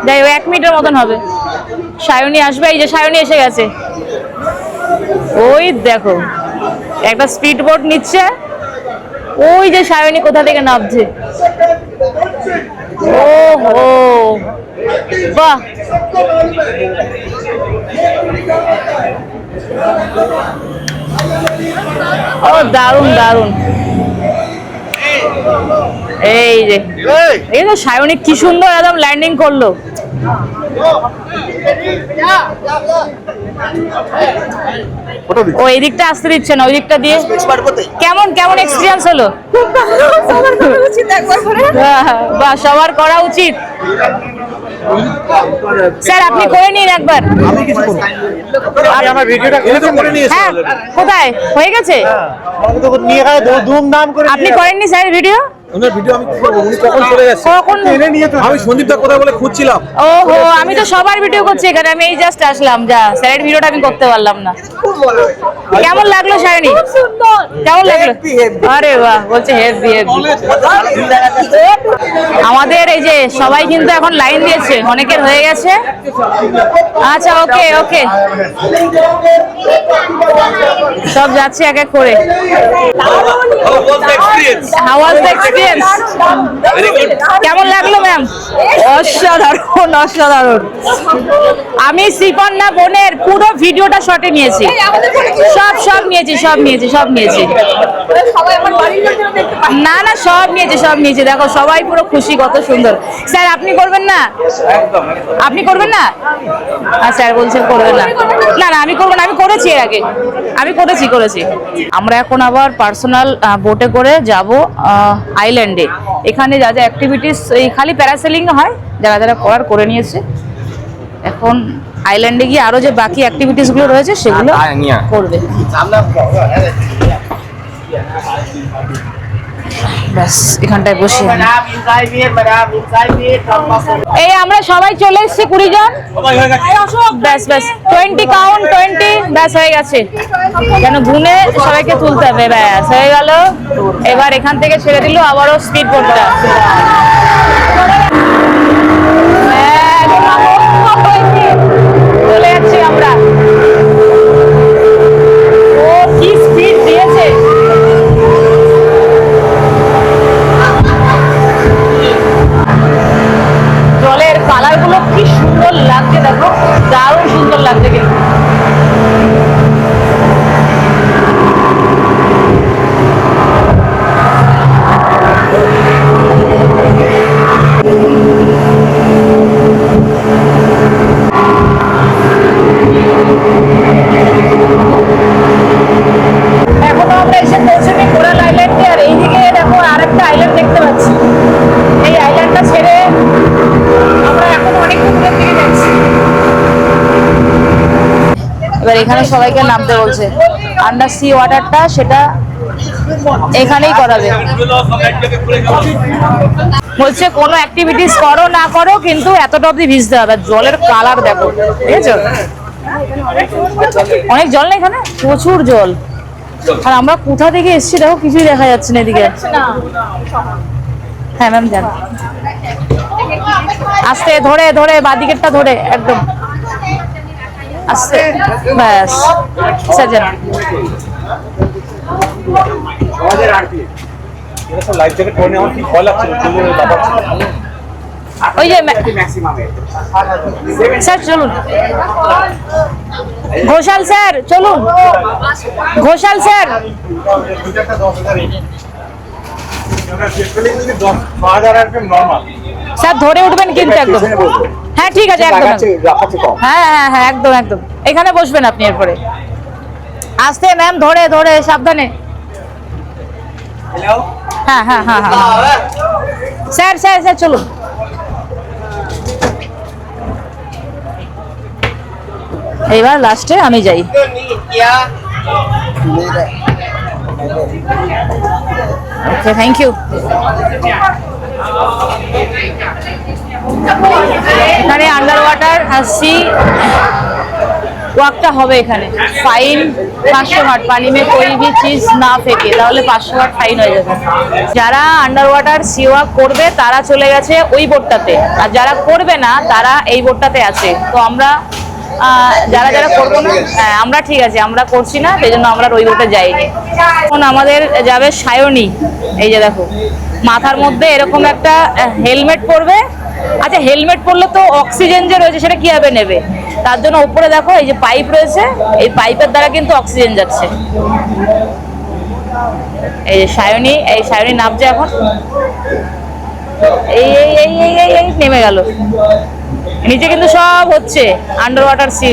যাই হোক 1 মিনিটের মতন হবে। সায়নী আসবে, এই যে সায়নী এসে গেছে, ওই দেখো একটা স্পিড বোট নিচ্ছে, ওই যে সায়নী কোথা থেকে নামছে, ও হো বাহ। ও দারুণ দারুণ, এই যে এই তো সায়নী কি সুন্দর একদম ল্যান্ডিং করলো। ও এই দিকটা আসতে দিচ্ছে না, ওই দিকটা দিয়ে। কেমন কেমন এক্সপিরিয়েন্স হলো? বাহ, সবার করা উচিত। স্যার আপনি করে নিন একবার। হ্যাঁ, কোথায় হয়ে গেছে? আপনি করেননি স্যার ভিডিও? আমি সন্দীপ দা কথা বলে খুঁজছিলাম। ওহো, আমি তো সবার ভিডিও করছি এখানে, আমি এই জাস্ট আসলাম, যা স্যারের ভিডিওটা আমি করতে পারলাম না। কেমন লাগলো সায়নী? কেমন লাগলো? আরে বাহ, বলছে হেভি হেভি। আমাদের এই যে সবাই কিন্তু এখন লাইন দিয়েছে, অনেকের হয়ে গেছে। আচ্ছা, ওকে ওকে, সব যাচ্ছে এক এক করে। How was the experience? কেমন লাগলো ম্যাম? অসাধারণ অসাধারণ। আমি শ্রীপর্ণা বোনের পুরো ভিডিওটা শটে নিয়েছি, সব নিয়েছি। না না, সব নিয়েছি, দেখো সবাই পুরো খুশি, কত সুন্দর। স্যার আপনি করবেন না? আপনি করবেন না? স্যার বলছেন করবেন না। না না, আমি করবো না, আমি করেছি এর আগে, আমি করেছি। আমরা এখন আবার পার্সোনাল বোটে করে যাব আইল্যান্ডে। এখানে যা যা অ্যাক্টিভিটিস, এই খালি প্যারাসেলিং হয়, যারা যারা করার করে নিয়েছে। এখন আইল্যান্ডে গিয়ে আরো যে বাকি অ্যাক্টিভিটিস গুলো রয়েছে সেগুলো করবে। ব্যাস, এখানটায় বসে এই আমরা সবাই চলে এসেছি, 20 জন। ব্যাস 20 কাউন্ট, 20 ব্যাস হয়ে গেছে, কেন গুনে সবাইকে তুলতে হবে। ব্যাস হয়ে গেল, এবার এখান থেকে ছেড়ে দিল আবারও স্পিড বোটটা। চলে যাচ্ছি আমরা, ও কি স্পিড দিয়েছে। জলের কালার গুলো কি সুন্দর লাগছে, দেখো দারুণ সুন্দর লাগছে কিন্তু। এখনো আমরা এসে পৌঁছেছি কোরাল আইল্যান্ডে, আর এইদিকে দেখো আরেকটা আইল্যান্ড দেখতে পাচ্ছি। এই আইল্যান্ডটা ছেড়ে আমরা এখন অনেক দূরের দিকে যাচ্ছি। এবার এখানে সবাইকে নামতে বলছে, আন্ডার সি ওয়াটারটা সেটা এখানেই করাবে। বলছে কোনো অ্যাক্টিভিটিস করো না করো, কিন্তু এতটা অবধি ভিজতে হবে। জলের কালার দেখো, ঠিক আছে, অনেক জল না এখানে, প্রচুর জল। আর আমরা কোথা থেকে এসেছি দেখো, কিছুই দেখা যাচ্ছে না এদিকে। হ্যাঁ ম্যাম জান, আস্তে ধরে ধরে বাদিকেরটা ধরে একদম আস্তে, ব্যাস সাজান। ওই যে স্যার চলুন, ঘোষাল স্যার চলুন, ঘোষাল স্যার। নর্মাল স্যার ধরে উঠবেন কিন্তু একদম। হ্যাঁ ঠিক আছে, একদম হ্যাঁ হ্যাঁ হ্যাঁ একদম একদম এখানে বসবেন আপনি। এরপরে আস্তে ম্যাম, ধরে ধরে সাবধানে। হ্যাঁ হ্যাঁ হ্যাঁ হ্যাঁ স্যার স্যার স্যার চলুন। এইবার লাস্টে আমি যাই। ওকে, থ্যাংক ইউ। এখানে আন্ডার ওয়াটার সি ওয়াকটা হবে। এখানে ফাইন 500 वाट, पानी में कोई भी चीज ना फेंके, তাহলে 500 वाट ফাইন হয়ে যাবে। যারা আন্ডার ওয়াটার সি ওয়াক করবে তারা চলে গেছে ওই বোটটাতে, আর যারা করবে না তারা এই বোটটাতে আছে। তো আমরা যারা যারা করবো না, আমরা ঠিক আছে, আমরা করছি না, সেই জন্য আমরা ওই বোটে যাইনি। এখন আমাদের যাবে সায়নী। এই যে দেখো, মাথার মধ্যে এরকম একটা হেলমেট পরবে। আচ্ছা, হেলমেট পরলে তো অক্সিজেন যে রয়েছে সেটা কিভাবে নেবে? তার জন্য উপরে দেখো এই যে পাইপ রয়েছে, এই পাইপের দ্বারা কিন্তু অক্সিজেন যাচ্ছে। এই যে সায়নী, এই সায়নী নামছে এখন। এই এই এই এই এই এই নেমে গেল। নিচে কিন্তু সব হচ্ছে আন্ডার ওয়াটার সি।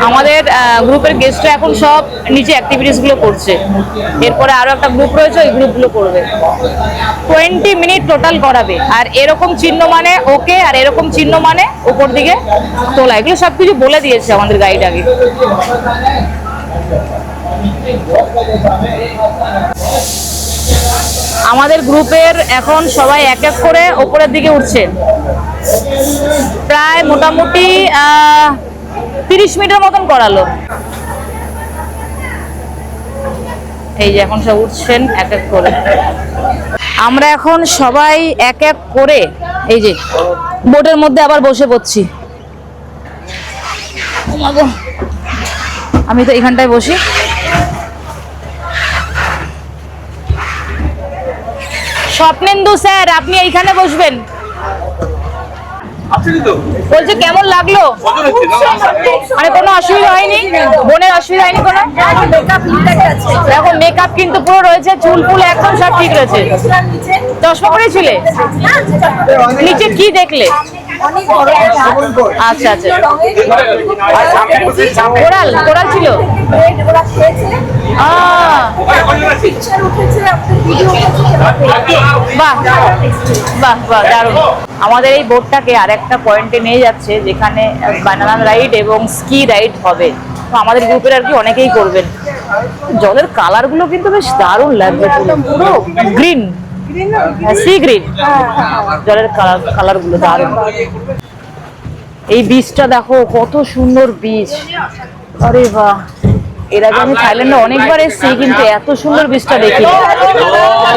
আমাদের গ্রুপের গেস্টরা এখন সব নিচে অ্যাক্টিভিটিস গুলো করছে। এরপরে আরো একটা গ্রুপ রয়েছে, ওই গ্রুপগুলো করবে। 20 মিনিট টোটাল করাবে। আর এরকম চিহ্ন মানে ওকে, আর এরকম চিহ্ন মানে উপর দিকে তোলা। এগুলো সবকিছু বলে দিয়েছে আমাদের গাইড আগে। আমাদের গ্রুপের এখন সবাই এক এক করে ওপরের দিকে উঠছে। প্রায় মোটামুটি 30 মিনিটের মতন করালো। এই যে এখন সব উঠছেন এক এক করে। আমরা এখন সবাই এক এক করে এই যে বোটের মধ্যে আবার বসে পড়ছি। আমি তো এখানটায় বসি। স্বপ্নেন্দু স্যার, আপনি এইখানে বসবেন। বলছে কেমন লাগলো? মানে কোনো অসুবিধা হয়নি? বোনের অসুবিধা হয়নি কোনো? দেখো মেকআপ কিন্তু পুরো রয়েছে, চুল ফুল একদম সব ঠিক রয়েছে। চশমা পরেছিলে? নিচে কি দেখলে? আচ্ছা আচ্ছা, কোরাল কোরাল ছিল। বাহ বাহ বাহ, দারুণ। আমাদের এই বোটটাকে আরেকটা পয়েন্টে নিয়ে যাচ্ছে, যেখানে বানানা রাইড এবং স্কি রাইড হবে। তো আমাদের গ্রুপের আর কি অনেকেই করবেন। জলের কালার গুলো কিন্তু বেশ দারুণ লাগবে, পুরো গ্রিন, সি গ্রিন জলের কালার গুলো দারুণ। এই বীজটা দেখো কত সুন্দর বীজ। আরে বাহ, এর আগে আমি থাইল্যান্ডে অনেকবার এসেছি, কিন্তু এত সুন্দর বীজটা দেখি।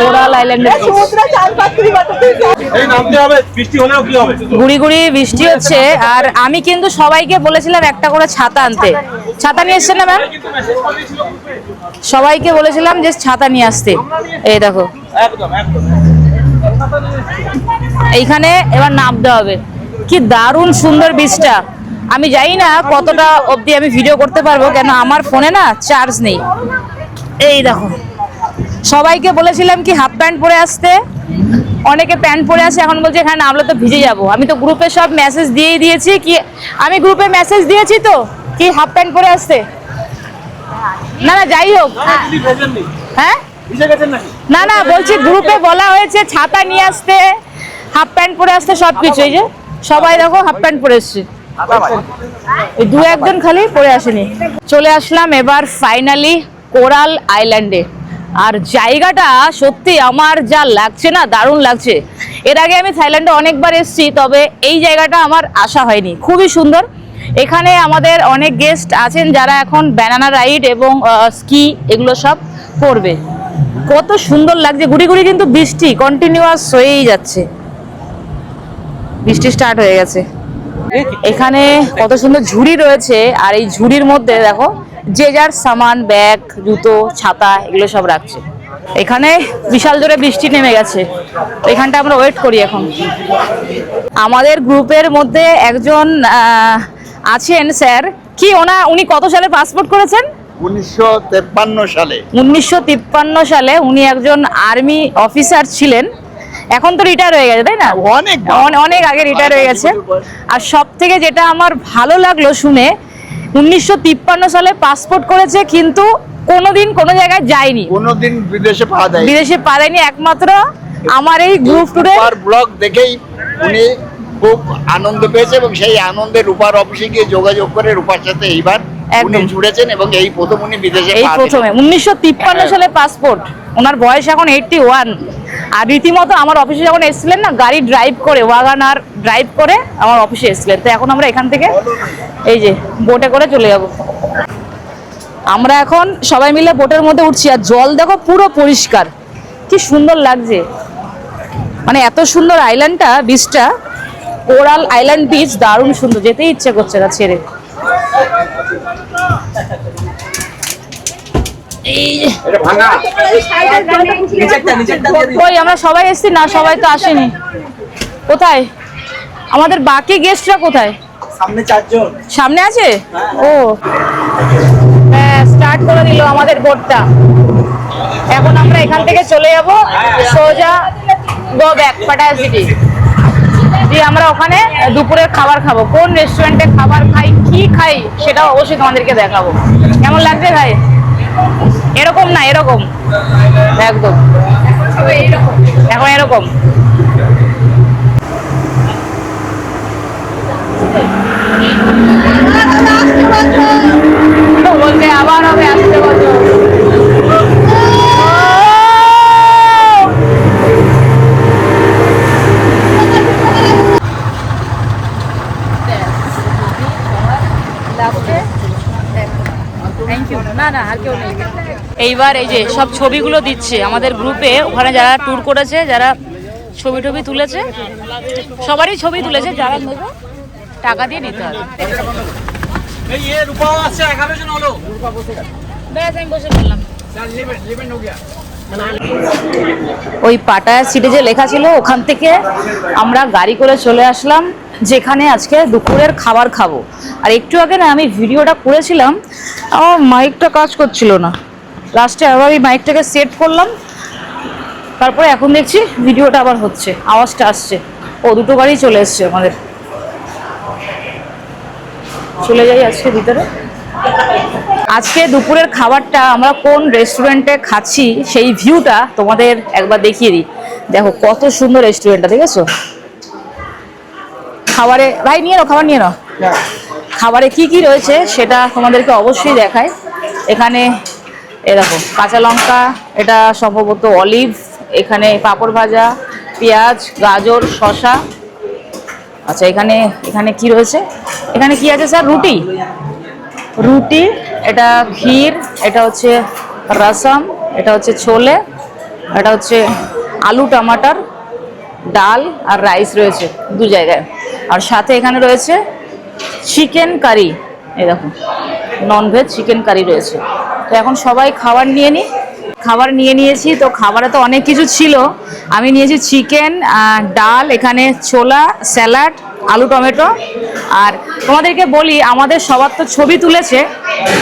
কোরাল আইল্যান্ডের গুড়ি গুড়ি বৃষ্টি হচ্ছে। আর আমি কিন্তু সবাইকে বলেছিলাম একটা করে ছাতা আনতে। ছাতা নিয়ে এসছেন না ম্যাম? সবাইকে বলেছিলাম যে ছাতা নিয়ে আসতে। এই দেখো, এইখানে এবার নামতে হবে। কি দারুণ সুন্দর বীজটা। আমি জানি না কতটা অবধি আমি ভিডিও করতে পারবো, কেন আমার ফোনে না চার্জ নেই। এই দেখো, সবাইকে বলেছিলাম কি হাফ প্যান্ট পরে আসতে, অনেকে প্যান্ট পরে আসে। এখন বলছে এখানে নামলে তো ভিজে যাব। আমি তো গ্রুপে সব মেসেজ দিয়েই দিয়েছি, কি আমি গ্রুপে মেসেজ দিয়েছি তো কি হাফ প্যান্ট পরে আসতে। না না, যাই হোক। হ্যাঁ না না, বলছি গ্রুপে বলা হয়েছে ছাতা নিয়ে আসতে, হাফ প্যান্ট পরে আসতে, সবকিছু। এই যে সবাই দেখো হাফ প্যান্ট পরে এসছে, দু একজন খালি পরে আসেনি। চলে আসলাম এবার ফাইনালি কোরাল আইল্যান্ডে। আর জায়গাটা সত্যি আমার যা লাগছে না, দারুণ লাগছে। এর আগে আমি থাইল্যান্ডে অনেকবার এসেছি, তবে এই জায়গাটা আমার আসা হয়নি। খুবই সুন্দর। এখানে আমাদের অনেক গেস্ট আছেন যারা এখন ব্যানানা রাইড এবং স্কি এগুলো সব করবে। কত সুন্দর লাগছে। ঘুরি ঘুরি কিন্তু বৃষ্টি কন্টিনিউয়াস হয়েই যাচ্ছে। বৃষ্টি স্টার্ট হয়ে গেছে। এখানে কত সুন্দর ঝুড়ি রয়েছে, আর এই ঝুড়ির মধ্যে দেখো যে যার সামান, ব্যাগ, জুতো, ছাতা এগুলো সব রাখছে। এখানে বিশাল জোরে বৃষ্টি নেমে গেছে। এখানটা আমরা ওয়েট করি এখন। আমাদের গ্রুপের মধ্যে একজন আছেন স্যার, কি উনি কত সালে পাসপোর্ট করেছেন? 1953 সালে। 1953 সালে উনি একজন আর্মি অফিসার ছিলেন। এখন তো রিটায়ার হয়ে গেছে, তাই না? অনেক অনেক আগে রিটায়ার হয়ে গেছে। আর সব থেকে যেটা আমার ভালো লাগলো শুনে, 1953 সালে পাসপোর্ট করেছে, কিন্তু কোনোদিন কোনো জায়গায় যায়নি, কোনোদিন বিদেশে পা দেয়নি। বিদেশে পা দেয়নি। একমাত্র আমার এই গ্রুপ ট্যুরে ব্লগ দেখেই উনি খুব আনন্দ পেয়েছে এবং সেই আনন্দে রূপার অফিসে গিয়ে যোগাযোগ করে রূপার সাথে এইবার উনি জুড়েছেন এবং এই প্রথম উনি বিদেশে এই পা প্রথমে দিলেন। 1953 সালে পাসপোর্ট, ওনার বয়স এখন 81। আর রীতিমতো আমার অফিসে যখন এসেছিলেন না, গাড়ি ড্রাইভ করে, ওয়াগানার ড্রাইভ করে আমার অফিসে এসেছিলেন। তো এখন আমরা এখান থেকে এই যে বোটে করে চলে যাব। আমরা এখন সবাই মিলে বোটের মধ্যে উঠছি, আর জল দেখো পুরো পরিষ্কার, কি সুন্দর লাগছে। মানে এত সুন্দর আইল্যান্ডটা, বিচটা, কোরাল আইল্যান্ড বিচ, দারুণ সুন্দর, যেতেই ইচ্ছে করছে না ছেড়ে। এই যে কই আমরা সবাই এসেছি না? সবাই তো আসেনি। কোথায় আমাদের বাকি গেস্টরা? কোথায়? সামনে 4 জন। সামনে আছে? ও হ্যাঁ, স্টার্ট করে দিল আমাদের বোটটা। এখন আমরা এখান থেকে চলে যাব সোজা গো ব্যাক পাটায়া সিটি। দিয়ে আমরা ওখানে দুপুরের খাবার খাবো। কোন রেস্টুরেন্টে খাবার খাই, কি খাই, সেটা অবশ্যই তোমাদেরকে দেখাবো। কেমন লাগছে ভাই? এরকম না, এরকম একদম এখন এরকম। বলতে আবার হবে আসতে বছর। এইবার এই যে সব ছবিগুলো দিচ্ছে আমাদের গ্রুপে, ওখানে যারা ট্যুর করেছে, যারা ছবি টবি তুলেছে, সবারই ছবি তুলেছে। যারা নেবে টাকা দিয়ে নিতে হবে। ওই পাটায়া সিটি যে লেখা ছিল, ওখান থেকে আমরা গাড়ি করে চলে আসলাম যেখানে আজকে দুপুরের খাবার খাবো। আর একটু আগে না আমি ভিডিওটা করেছিলাম, আমার মাইকটা কাজ করছিল না, লাস্টে আবার এই মাইকটাকে সেট করলাম, তারপরে এখন দেখছি ভিডিওটা আবার হচ্ছে, আওয়াজটা আসছে। ও দুটো গাড়ি চলে এসছে আমাদের। চলে যাই আজকে ভিতরে। আজকে দুপুরের খাবারটা আমরা কোন রেস্টুরেন্টে খাচ্ছি সেই ভিউটা তোমাদের একবার দেখিয়ে দিই। দেখো কত সুন্দর রেস্টুরেন্টটা, দেখেছো? খাবারে ভাই নিয়ে নাও, খাবার নিয়ে নাও। খাবারে কি কি রয়েছে সেটা তোমাদেরকে অবশ্যই দেখায়। এখানে এ দেখো কাঁচা লঙ্কা, এটা সম্ভবত অলিভ, এখানে পাঁপড় ভাজা, পেঁয়াজ, গাজর, শসা। আচ্ছা এখানে এখানে কি রয়েছে? এখানে কি আছে স্যার? রুটি, রুটি, এটা ক্ষীর, এটা হচ্ছে রসম, এটা হচ্ছে ছোলে, এটা হচ্ছে আলু টমাটার, ডাল আর রাইস রয়েছে দু জায়গায়। আর সাথে এখানে রয়েছে চিকেন কারি, এই দেখো ননভেজ চিকেন কারি রয়েছে। তো এখন সবাই খাবার নিয়ে নিই। খাবার নিয়ে নিয়েছি, তো খাবারে তো অনেক কিছু ছিল। আমি নিয়েছি চিকেন, ডাল, এখানে ছোলা, স্যালাড, আলু টমেটো। আর তোমাদেরকে বলি, আমাদের সবার তো ছবি তুলেছে,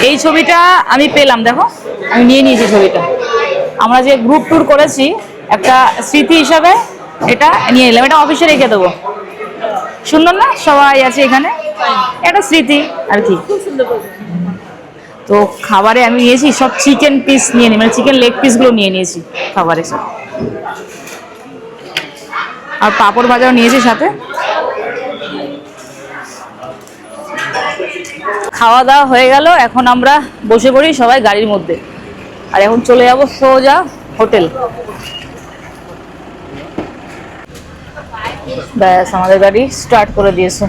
এই ছবিটা আমি পেলাম, দেখো আমি নিয়ে নিয়েছি ছবিটা। আমরা যে গ্রুপ ট্যুর করেছি, একটা স্মৃতি হিসাবে এটা নিয়ে নিলাম। এটা অফিসে রেখে দেবো। সুন্দর না? সবাই আছে এখানে, একটা স্মৃতি আর কি। তো খাবারে আমি নিয়েছি সব চিকেন পিস নিয়ে নিই, মানে চিকেন লেগ পিসগুলো নিয়ে নিয়েছি খাবারে সব। আর পাঁপড় ভাজাও নিয়েছি সাথে। খাওয়া দাওয়া হয়ে গেল, এখন আমরা বসে পড়ি সবাই গাড়ির মধ্যে। আর এখন চলে যাব সোজা হোটেল। ব্যাস আমাদের গাড়ি স্টার্ট করে দিয়েছে।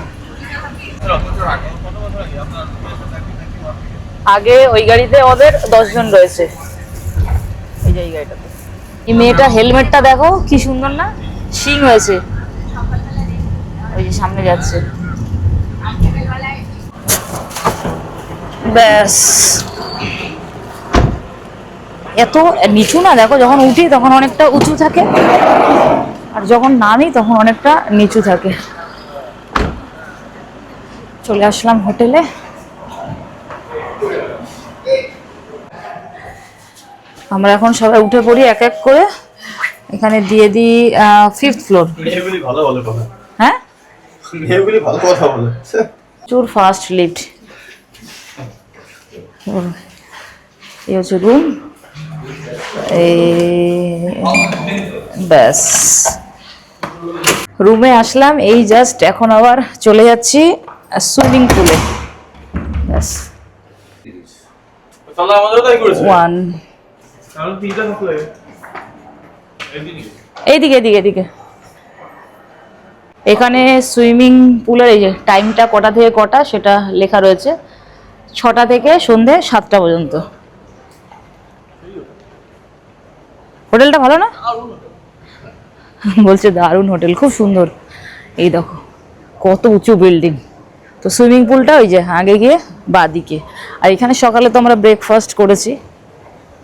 আগে ওই গাড়িতে ওদের 10 জন রয়েছে। এই যে এই গাড়িটাতে এই মেয়েটা হেলমেটটা দেখো কি সুন্দর না, শিং হয়েছে। ওই যে সামনে যাচ্ছে। ব্যাস এত নিচু না, দেখো যখন উঠি তখন অনেকটা উঁচু থাকে, আর যখন নামি তখন অনেকটা নিচু থাকে। চলে আসলাম হোটেলে। আমরা এখন সবাই উঠে পড়ি এক এক করে। এখানে দিয়ে দিই 5th ফ্লোর। মেয়েগুলি ভালো ভালো কথা, হ্যাঁ মেয়েগুলি ভালো কথা বলে। চুর ফার্স্ট লিফট, এই হচ্ছে রুম। এই ব্যাস রুমে আসলাম, এই জাস্ট এখন আবার চলে যাচ্ছি সুইমিং পুলে। ব্যাস তাহলে আমাদেরও তাই করেছে। 1 কারণ তিনটা থাকলে এইদিকে এদিকে এদিকে। এখানে সুইমিং পুলের এই যে টাইমটা কটা থেকে কটা সেটা লেখা রয়েছে, 6টা থেকে সন্ধে 7টা পর্যন্ত। হোটেলটা ভালো না? বলছে দারুণ হোটেল, খুব সুন্দর। এই দেখো কত উঁচু বিল্ডিং। তো সুইমিং পুলটা ওই যে আগে গিয়ে বাদিকে। আর এখানে সকালে তো আমরা ব্রেকফাস্ট করেছি।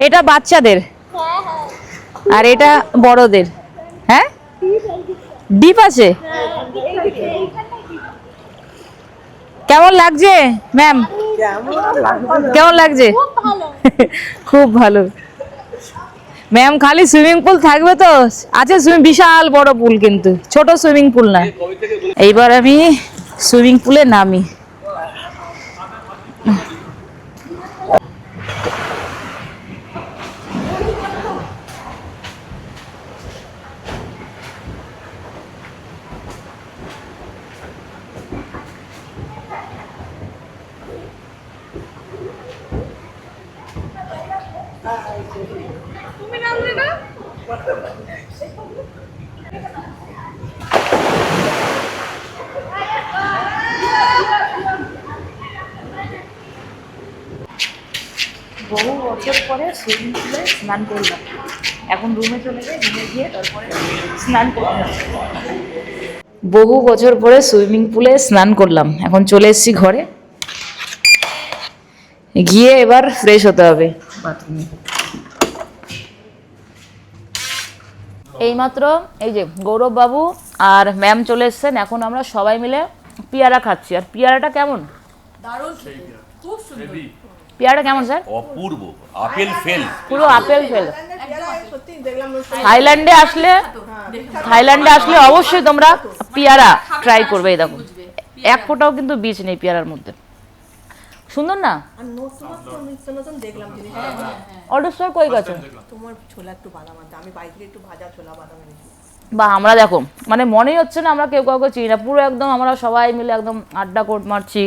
এটা বাচ্চাদের আর এটা বড়দের। হ্যাঁ ডিপ আছে। কেমন লাগছে ম্যাম? কেমন লাগছে? খুব ভালো ম্যাম। খালি সুইমিং পুল থাকবে তো? আছে সুইমিং, বিশাল বড় পুল, কিন্তু ছোট সুইমিং পুল না। এইবার আমি সুইমিং পুলে নামি। বহু বছর পরে সুইমিং পুলে স্নান করলাম। এখন রুমে চলে যাই, রুমে গিয়ে তারপরে স্নান করতে হবে। বহু বছর পরে সুইমিং পুলে স্নান করলাম, এখন চলে এসেছি ঘরে, গিয়ে এবার ফ্রেশ হতে হবে বাথরুমে। এইমাত্র এই যে গৌরব বাবু আর ম্যাম চলে এসেছেন। এখন আমরা সবাই মিলে পেয়ারা খাচ্ছি। আর পেয়ারাটা কেমন? দারুণ খেতে, খুব সুন্দর। পেয়ারাটা কেমন স্যার? অপূর্ব, আপেল ফেল। পুরো আপেল ফেল। সত্যি দেখলাম থাইল্যান্ডে আসলে অবশ্যই তোমরা পেয়ারা ট্রাই করবে। এই দেখো এক ফোঁটাও কিন্তু বীজ নেই পেয়ারার মধ্যে। সুন্দর না? নতুন দেখলাম জিনিস। অর্ডার স্টোর কই গেছে? তোমার ছোলা একটু বাদাম আছে, আমি বাইরে থেকে একটু ভাজা ছোলা বাদাম এনেছি। বা আমরা দেখো মানে মনেই হচ্ছে না আমরা কেউ কাউকে চিনি না, পুরো একদম আমরা সবাই মিলে একদম আড্ডা মারছি,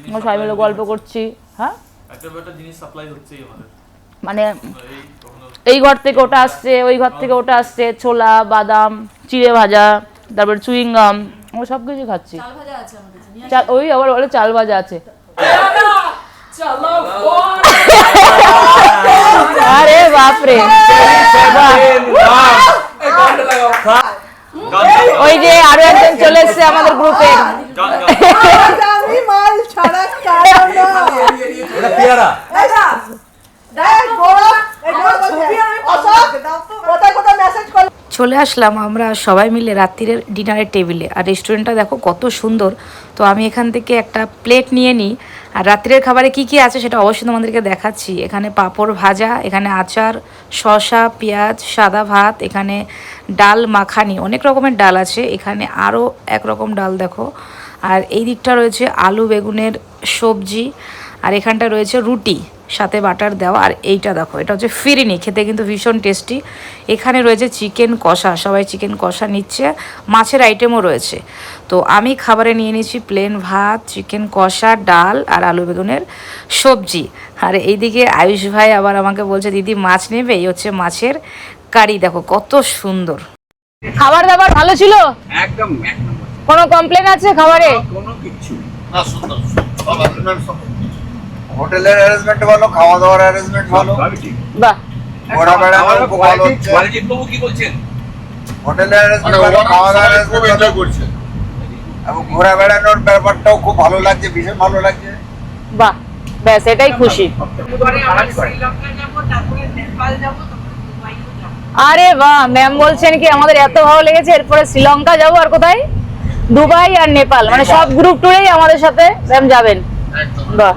আমরা সবাই মিলে গল্প করছি। হ্যাঁ একটা জিনিস সাপ্লাই হচ্ছেই আমাদের, মানে এই ঘর থেকে ওটা আসছে, ওই ঘর থেকে ওটা আসছে, ছোলা বাদাম চিড়ে ভাজা, তারপর চুইং গাম, আমরা সব কিছু খাচ্ছি। ওই আবার বলে চাল ভাজা আছে। আরে বাপরে, ওই যে আরো একজন চলে এসছে আমাদের গ্রুপে। চলে আসলাম আমরা সবাই মিলে রাত্রির ডিনারের টেবিলে। আর রেস্টুরেন্টটা দেখো কত সুন্দর। তো আমি এখান থেকে একটা প্লেট নিয়ে নিই। আর রাত্রের খাবারে কি কি আছে সেটা অবশ্যই তোমাদেরকে দেখাচ্ছি। এখানে পাঁপড় ভাজা, এখানে আচার, শসা, পেঁয়াজ, সাদা ভাত, এখানে ডাল মাখানি, অনেক রকমের ডাল আছে। এখানে আরও একরকম ডাল দেখো। আর এই দিকটা রয়েছে আলু বেগুনের সবজি। আর এখানটা রয়েছে রুটি, সাথে বাটার দেওয়া। আর এইটা দেখো, এটা হচ্ছে ফিরিনি, খেতে কিন্তু ভীষণ টেস্টি। এখানে রয়েছে চিকেন কষা, সবাই চিকেন কষা নিচ্ছে, মাছের আইটেমও রয়েছে। তো আমি খাবারে নিয়ে নিয়েছি প্লেন ভাত, চিকেন কষা, ডাল আর আলু বেগুনের সবজি। আর এইদিকে আয়ুষ ভাই আবার আমাকে বলছে দিদি মাছ নেবে, এই হচ্ছে মাছের কারি। দেখো কত সুন্দর খাবার দাবার, ভালো ছিল একদম। কোনো কমপ্লেন আছে খাবারে? কোনো কিছু না, সুন্দর। হোটেলের অ্যারেঞ্জমেন্ট ভালো, খাওয়া দাওয়ার অ্যারেঞ্জমেন্ট ভালো। বাহ, ঘোরা বেড়ানো খুব ভালো হচ্ছে। কোয়ালিটি প্রভু কি বলছেন? হোটেলের অ্যারেঞ্জমেন্ট ভালো, খাওয়া দাওয়ার অ্যারেঞ্জমেন্ট ভালো করছে, এবং ঘোরা বেড়ানোর ব্যাপারটাও খুব ভালো লাগছে, ভীষণ ভালো লাগছে। বাহ, ব্যাস এটাই খুশি। আরে বাহ, ম্যাম বলছেন কি আমাদের এত ভালো লেগেছে, এরপরে শ্রীলঙ্কা যাবো। আর কোথায়? দুবাই আর নেপাল, মানে সব গ্রুপ ট্যুরেই আমাদের সাথে ম্যাম যাবেন। বাহ।